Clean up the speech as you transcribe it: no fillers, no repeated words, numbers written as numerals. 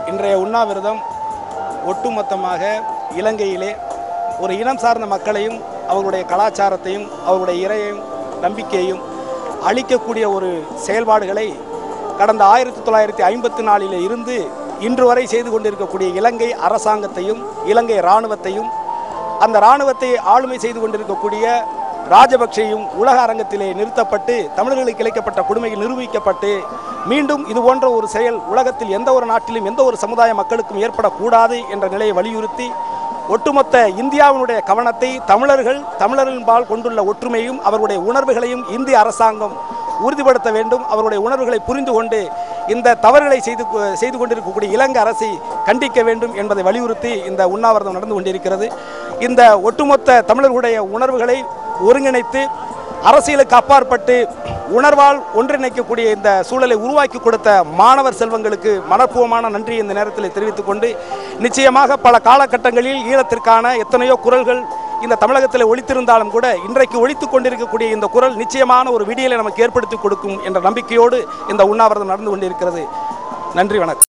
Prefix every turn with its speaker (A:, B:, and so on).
A: இன்றைய உண்ணாவிரதம் ஒட்டுமொத்தமாக இலங்கையிலே ஒரு இனம் சார்ந்த மக்களையும் அவர்களுடைய கலாச்சாரத்தையும் அவர்களுடைய இறையையும் நம்பிக்கையையும் அளிக்கக்கூடிய ஒரு செயல்பாடுகளை கடந்த 1954 இருந்து இன்று வரை செய்து கொண்டிருக்கக்கூடிய இலங்கை அரசாங்கத்தையும் இலங்கை இராணுவத்தையும் அந்த இராணுவத்தை ஆளுமை செய்து கொண்டிருக்கக்கூடிய ராஜபக்சேயும் உலக அரங்கத்திலே நிறுத்தப்பட்டு தமிழர்களுக்கு இழைக்கப்பட்ட கொடுமைகள் நிரூபிக்கப்பட்டு மீண்டும் இது போன்ற ஒரு செயல் உலகத்தில் எந்த ஒரு நாட்டிலும் எந்த ஒரு சமுதாய மக்களுக்கும் ஏற்படக்கூடாது என்ற நிலையை வலியுறுத்தி ஒட்டுமொத்த இந்தியாவினுடைய கவனத்தை தமிழர்களின்பால் கொண்டுள்ள ஒற்றுமையும் அவர்களுடைய உணர்வுகளையும் இந்திய அரசாங்கம் உறுதிப்படுத்த வேண்டும். அவருடைய உணர்வுகளை புரிந்து கொண்டு இந்த தவறுகளை செய்து கொண்டிருக்கக்கூடிய இலங்கை அரசை கண்டிக்க வேண்டும் என்பதை வலியுறுத்தி இந்த உண்ணாவிரதம் நடந்து கொண்டிருக்கிறது. இந்த ஒட்டுமொத்த தமிழர்களுடைய உணர்வுகளை ஒருங்கிணைத்து அரசியலுக்கு அப்பாற்பட்டு உணர்வால் ஒன்றிணைக்கக்கூடிய இந்த சூழலை உருவாக்கி கொடுத்த மாணவர் செல்வங்களுக்கு மனப்பூர்வமான நன்றி இந்த நேரத்தில் தெரிவித்துக் கொண்டு, நிச்சயமாக பல காலகட்டங்களில் ஈழத்திற்கான எத்தனையோ குரல்கள் இந்த தமிழகத்தில் ஒலித்திருந்தாலும் கூட இன்றைக்கு ஒலித்துக் கொண்டிருக்கக்கூடிய இந்த குரல் நிச்சயமான ஒரு விடியலை நமக்கு ஏற்படுத்தி கொடுக்கும் என்ற நம்பிக்கையோடு இந்த உண்ணாவிரதம் நடந்து கொண்டிருக்கிறது. நன்றி, வணக்கம்.